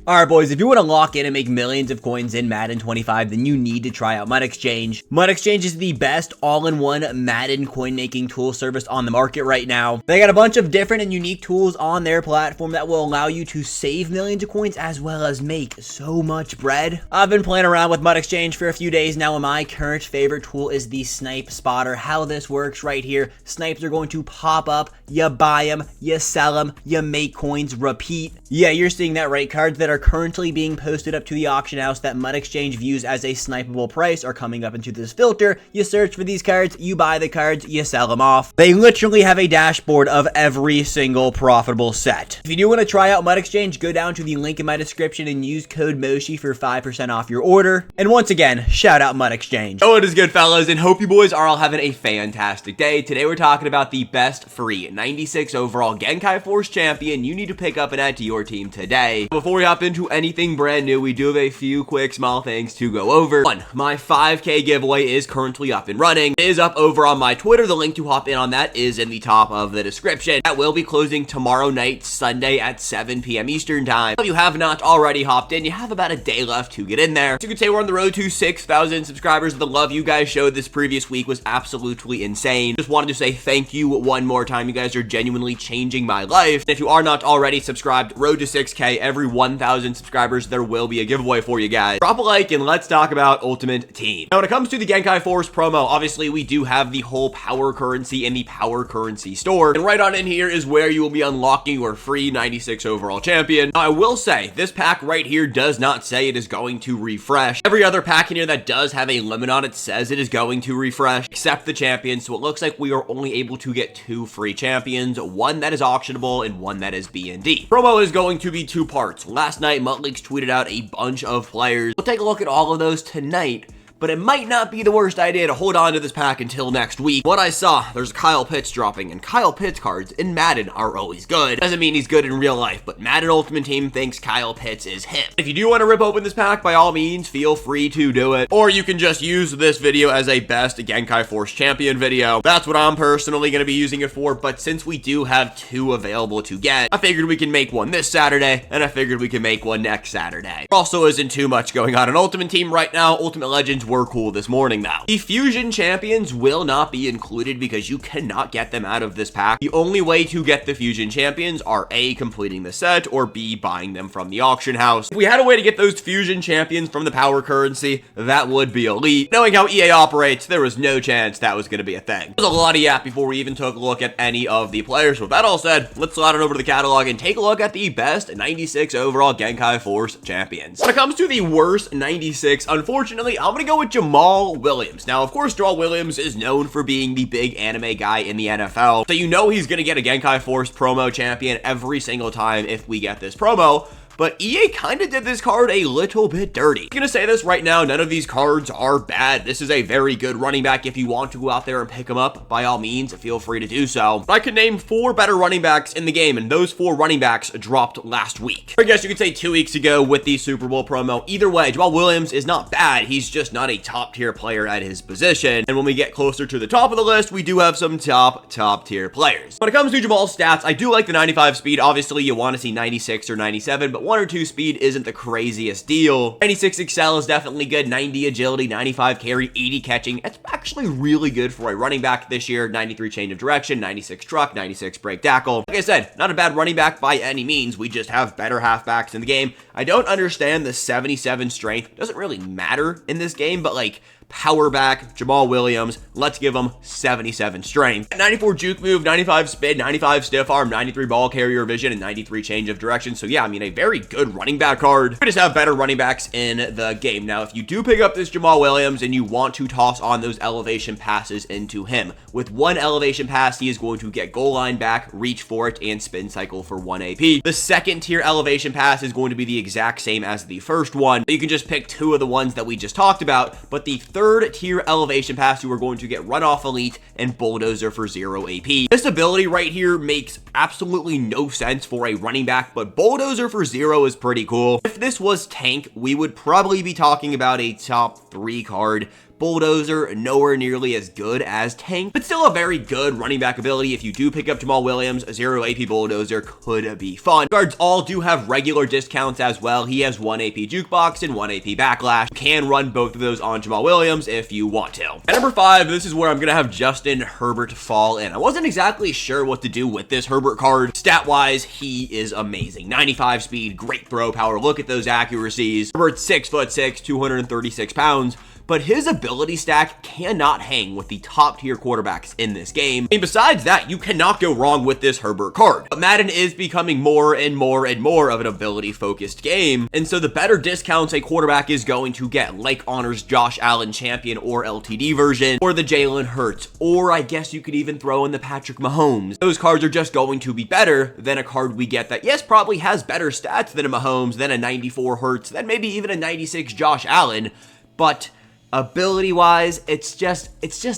Alright boys, if you want to lock in and make millions of coins in Madden 25, then you need to try out MUD Exchange. MUD Exchange is the best all-in-one Madden coin making tool service on the market right now. They got a bunch of different and unique tools on their platform that will allow you to save millions of coins as well as make so much bread. I've been playing around with MUD Exchange for a few days now, and my current favorite tool is the Snipe Spotter. How this works right here, snipes are going to pop up, you buy them, you sell them, you make coins, repeat. Yeah, you're seeing that right. Cards that are currently being posted up to the auction house that MUD Exchange views as a snipeable price are coming up into this filter. You search for these cards, you buy the cards, you sell them off. They literally have a dashboard of every single profitable set. If you do want to try out MUD Exchange, go down to the link in my description and use code MOSHI for 5% off your order. And once again, shout out MUD Exchange. Oh, it is good, fellas, and hope you boys are all having a fantastic day. Today we're talking about the best free 96 overall Genki Force champion you need to pick up and add to your team today. Before we hop into anything brand new, we do have a few quick small things to go over. One, my 5K giveaway is currently up and running. It is up over on my Twitter. The link to hop in on that is in the top of the description. That will be closing tomorrow night, Sunday at 7 p.m. Eastern time. If you have not already hopped in, you have about a day left to get in there. So you could say we're on the road to 6,000 subscribers. The love you guys showed this previous week was absolutely insane. Just wanted to say thank you one more time. You guys are genuinely changing my life. And if you are not already subscribed, road to 6K, every 1,000 subscribers, there will be a giveaway for you guys. Drop a like and let's talk about Ultimate Team. Now, when it comes to the Genki Force promo, obviously we do have the whole power currency in the power currency store. And right on in here is where you will be unlocking your free 96 overall champion. Now, I will say this pack right here does not say it is going to refresh. Every other pack in here that does have a limit on it says it is going to refresh, except the champion. So it looks like we are only able to get 2 free champions, one that is auctionable and one that is B&D. Promo is going to be 2 parts. Last night, Mutleaks tweeted out a bunch of players. We'll take a look at all of those tonight, but it might not be the worst idea to hold on to this pack until next week. What I saw, there's Kyle Pitts dropping, and Kyle Pitts cards in Madden are always good. Doesn't mean he's good in real life, but Madden Ultimate Team thinks Kyle Pitts is him. If you do want to rip open this pack, by all means, feel free to do it. Or you can just use this video as a best Genki Force champion video. That's what I'm personally going to be using it for, but since we do have 2 available to get, I figured we can make one this Saturday, and I figured we can make one next Saturday. There also isn't too much going on in Ultimate Team right now. Ultimate Legends were cool this morning though. The Fusion Champions will not be included because you cannot get them out of this pack. The only way to get the Fusion Champions are A, completing the set, or B, buying them from the auction house. If we had a way to get those Fusion Champions from the power currency, that would be elite. Knowing how EA operates, there was no chance that was going to be a thing. There's a lot of yap before we even took a look at any of the players. So with that all said, let's slide on over to the catalog and take a look at the best 96 overall Genki Force champions. When it comes to the worst 96, unfortunately, I'm going to go with Jamal Williams. Now, of course, Jamal Williams is known for being the big anime guy in the NFL, so you know he's going to get a Genki Force promo champion every single time if we get this promo. But EA kind of did this card a little bit dirty. I'm gonna say this right now, none of these cards are bad. This is a very good running back. If you want to go out there and pick them up, by all means, feel free to do so. But I could name 4 better running backs in the game, and those 4 running backs dropped last week. I guess you could say 2 weeks ago with the Super Bowl promo. Either way, Jamal Williams is not bad. He's just not a top tier player at his position. And when we get closer to the top of the list, we do have some top tier players. When it comes to Jamal's stats, I do like the 95 speed. Obviously, you want to see 96 or 97, but 1 or 2 speed isn't the craziest deal. 96 excel is definitely good. 90 agility, 95 carry, 80 catching. It's actually really good for a running back this year. 93 change of direction, 96 truck, 96 break tackle. Like I said, not a bad running back by any means. We just have better halfbacks in the game. I don't understand the 77 strength. It doesn't really matter in this game, but like, power back, Jamal Williams, let's give him 77 strength. 94 juke move, 95 spin, 95 stiff arm, 93 ball carrier vision, and 93 change of direction. So yeah, I mean, a very good running back card. We just have better running backs in the game. Now, if you do pick up this Jamal Williams and you want to toss on those elevation passes into him, with 1 elevation pass, he is going to get goal line back, reach for it, and spin cycle for 1 AP. The second tier elevation pass is going to be the exact same as the first one. You can just pick 2 of the ones that we just talked about, but the 3rd tier elevation pass, you are going to get run off elite and bulldozer for 0 AP. This ability right here makes absolutely no sense for a running back, but bulldozer for 0 is pretty cool. If this was tank, we would probably be talking about a top 3 card, Bulldozer, nowhere nearly as good as Tank, but still a very good running back ability. If you do pick up Jamal Williams, 0 AP Bulldozer could be fun. Guards all do have regular discounts as well. He has 1 AP Jukebox and 1 AP Backlash. You can run both of those on Jamal Williams if you want to. At number 5, this is where I'm going to have Justin Herbert fall in. I wasn't exactly sure what to do with this Herbert card. Stat-wise, he is amazing. 95 speed, great throw power. Look at those accuracies. Herbert's 6'6", 236 pounds. But his ability stack cannot hang with the top tier quarterbacks in this game. And besides that, you cannot go wrong with this Herbert card. But Madden is becoming more and more and more of an ability focused game. And so the better discounts a quarterback is going to get, like Honor's Josh Allen Champion or LTD version, or the Jalen Hurts, or I guess you could even throw in the Patrick Mahomes. Those cards are just going to be better than a card we get that, yes, probably has better stats than a Mahomes, than a 94 Hurts, than maybe even a 96 Josh Allen, but ability-wise, it's just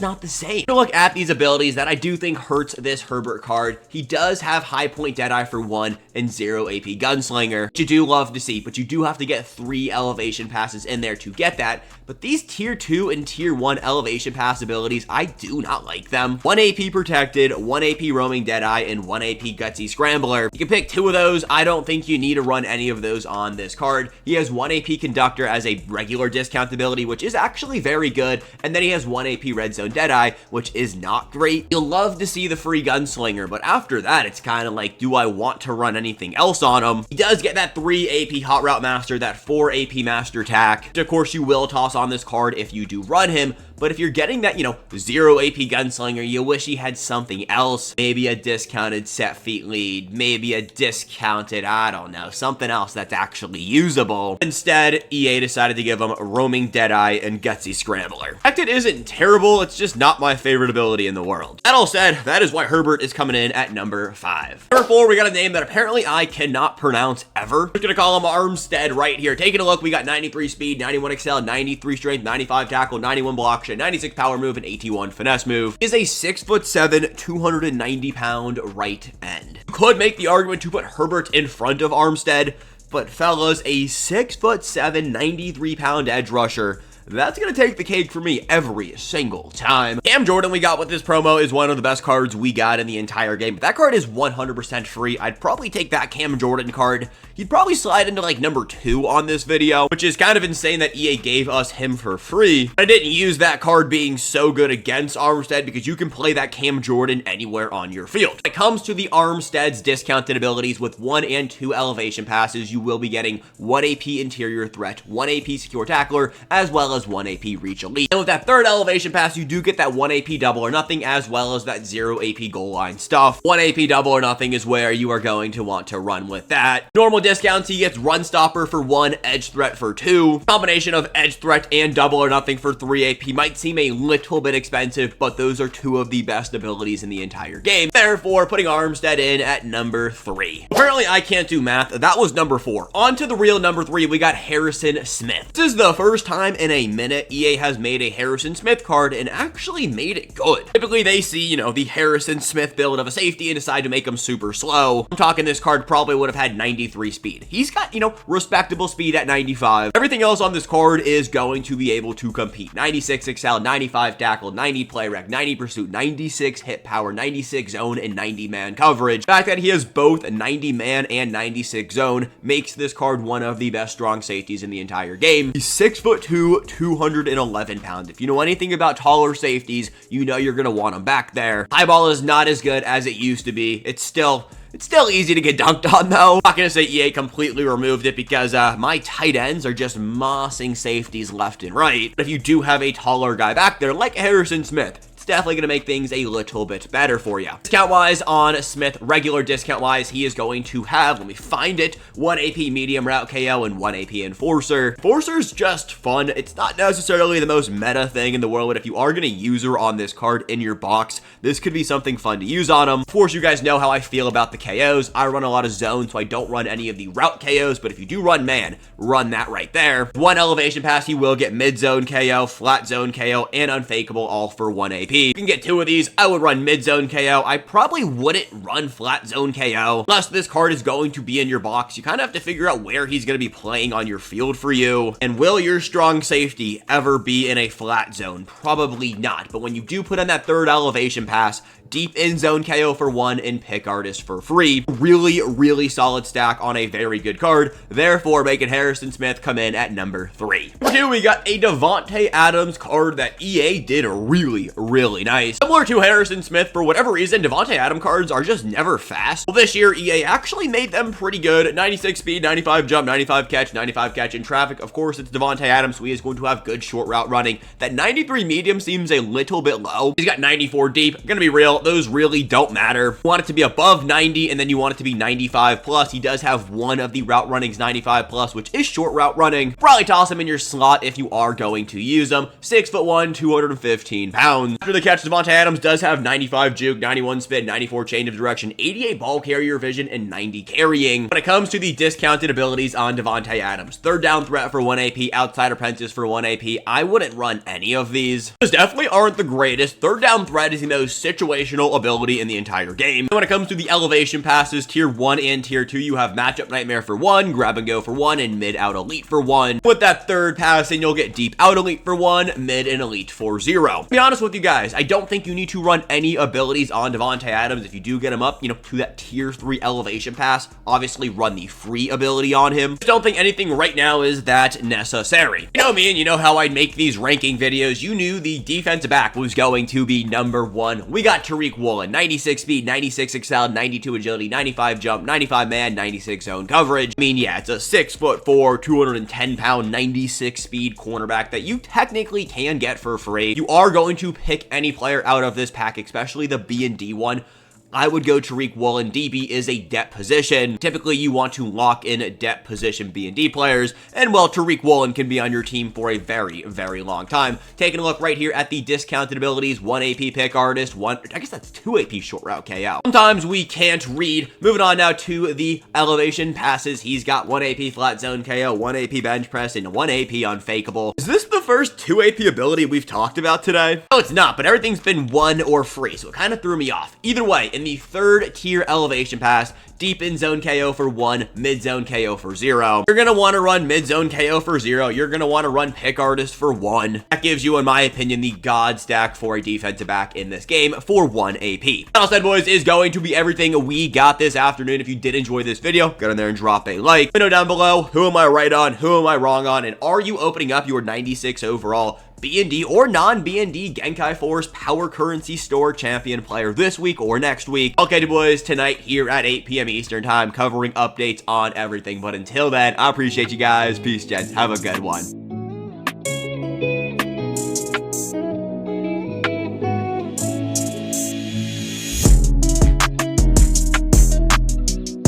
not the same. To look at these abilities that I do think hurts this Herbert card, he does have high point Deadeye for 1 and 0 AP Gunslinger, which you do love to see, but you do have to get 3 elevation passes in there to get that. But these tier 2 and tier 1 elevation pass abilities, I do not like them. 1 AP Protected, 1 AP Roaming Deadeye, and 1 AP Gutsy Scrambler. You can pick 2 of those. I don't think you need to run any of those on this card. He has 1 AP Conductor as a regular discount ability, which is actually very good, and then he has 1 AP Red Zone Deadeye, which is not great. You'll love to see the free Gunslinger, but after that, it's kind of like, do I want to run anything else on him? He does get that 3 AP Hot Route Master, that 4 AP Master Attack, which of course you will toss on this card if you do run him. But if you're getting that, 0 AP Gunslinger, you wish he had something else. Maybe a discounted set feet lead, maybe a discounted, I don't know, something else that's actually usable. Instead, EA decided to give him Roaming Deadeye and Gutsy Scrambler. In fact, it isn't terrible, it's just not my favorite ability in the world. That all said, that is why Herbert is coming in at number 5. Number 4, we got a name that apparently I cannot pronounce ever. We're gonna call him Armstead right here. Taking a look, we got 93 speed, 91 excel, 93 strength, 95 tackle, 91 block, 96 power move, and 81 finesse move. He is a 6'7", 290 pound right end. You could make the argument to put Herbert in front of Armstead, but fellas, a 6'7", 93 pound edge rusher, that's going to take the cake for me every single time. Cam Jordan we got with this promo is one of the best cards we got in the entire game. But that card is 100% free. I'd probably take that Cam Jordan card. He'd probably slide into like number 2 on this video, which is kind of insane that EA gave us him for free. I didn't use that card being so good against Armstead because you can play that Cam Jordan anywhere on your field. When it comes to the Armstead's discounted abilities with 1 and 2 elevation passes, you will be getting 1 AP Interior Threat, 1 AP Secure Tackler, as well as 1 AP Reach Elite. And with that 3rd elevation pass, you do get that 1 AP Double or Nothing, as well as that 0 AP Goal Line stuff. 1 AP Double or Nothing is where you are going to want to run with that. Normal discounts, he gets Run Stopper for 1, Edge Threat for 2. Combination of Edge Threat and Double or Nothing for 3 AP might seem a little bit expensive, but those are 2 of the best abilities in the entire game. Therefore, putting Armstead in at number 3. Apparently, I can't do math. That was number 4. On to the real number 3, we got Harrison Smith. This is the first time in a minute EA has made a Harrison Smith card and actually made it good. Typically, they see, the Harrison Smith build of a safety and decide to make him super slow. I'm talking this card probably would have had 93 speed. He's got, respectable speed at 95. Everything else on this card is going to be able to compete. 96 excel, 95 tackle, 90 play rec, 90 pursuit, 96 hit power, 96 zone, and 90 man coverage. The fact that he has both 90 man and 96 zone makes this card one of the best strong safeties in the entire game. He's 6'2", 211 pounds. If you know anything about taller safeties, you know you're gonna want him back there. High ball is not as good as it used to be. It's still easy to get dunked on though. I'm not gonna say EA completely removed it because my tight ends are just mossing safeties left and right. But if you do have a taller guy back there like Harrison Smith, definitely going to make things a little bit better for you. Discount wise on Smith, regular discount wise, he is going to have, let me find it, 1 AP medium route KO and 1 AP enforcer. Enforcer's just fun. It's not necessarily the most meta thing in the world, but if you are going to use her on this card in your box, this could be something fun to use on him. Of course, you guys know how I feel about the KOs. I run a lot of zones, so I don't run any of the route KOs, but if you do run man, run that right there. 1 elevation pass, he will get mid zone KO, flat zone KO, and unfakeable all for 1 AP. You can get 2 of these. I would run mid-zone KO. I probably wouldn't run flat zone KO. Unless this card is going to be in your box, you kind of have to figure out where he's going to be playing on your field for you. And will your strong safety ever be in a flat zone? Probably not. But when you do put on that third elevation pass, deep in zone KO for 1 and pick artist for free. Really solid stack on a very good card. Therefore, making Harrison Smith come in at number 3. Number 2, we got a Davante Adams card that EA did really nice. Similar to Harrison Smith, for whatever reason, Davante Adams cards are just never fast. Well, this year, EA actually made them pretty good. 96 speed, 95 jump, 95 catch in traffic. Of course, it's Davante Adams, so he is going to have good short route running. That 93 medium seems a little bit low. He's got 94 deep. Gonna be real, those really don't matter. You want it to be above 90, and then you want it to be 95 plus. He does have one of the route runnings 95 plus, which is short route running. Probably toss him in your slot if you are going to use him. 6'1", 215 pounds. After the catch, Davante Adams does have 95 juke, 91 spin, 94 change of direction, 88 ball carrier vision, and 90 carrying. When it comes to the discounted abilities on Davante Adams, third down threat for 1 AP, outside apprentice for 1 AP, I wouldn't run any of these. Those definitely aren't the greatest. Third down threat is the most situational ability in the entire game. When it comes to the elevation passes, tier 1 and tier 2, you have matchup nightmare for 1, grab and go for 1, and mid out elite for 1. With that third pass in, you'll get deep out elite for 1, mid and elite for 0. To be honest with you guys, I don't think you need to run any abilities on Davante Adams. If you do get him up, to that tier 3 elevation pass, obviously run the free ability on him. I don't think anything right now is that necessary. You know me, and you know how I'd make these ranking videos. You knew the defensive back was going to be number 1. We got Tariq Woolen, 96 speed, 96 excel, 92 agility, 95 jump, 95 man, 96 zone coverage. I mean, yeah, it's a 6'4", 210 pound, 96 speed cornerback that you technically can get for free. You are going to pick any player out of this pack, especially the B and D one. I would go Tariq Woolen. DB is a depth position. Typically, you want to lock in depth position B and D players, and well, Tariq Woolen can be on your team for a very long time. Taking a look right here at the discounted abilities, 1 AP pick artist, I guess that's 2 AP short route KO. Sometimes we can't read. Moving on now to the elevation passes. He's got 1 AP flat zone KO, 1 AP bench press, and 1 AP unfakeable. Is this the first 2 AP ability we've talked about today? No, it's not, but everything's been 1 or free, so it kind of threw me off. Either way, in the third tier elevation pass, deep in zone KO for 1, mid zone KO for 0. You're going to want to run mid zone KO for 0. You're going to want to run pick artist for 1. That gives you, in my opinion, the god stack for a defensive back in this game for 1 AP. That all said, boys, is going to be everything we got this afternoon. If you did enjoy this video, go in there and drop a like. Let me know down below, who am I right on, who am I wrong on, and are you opening up your 96 overall B&D or non-B&D Genki Force Power Currency Store Champion player this week or next week? Okay, boys, tonight here at 8 p.m. Eastern Time, covering updates on everything. But until then, I appreciate you guys. Peace, gents. Have a good one.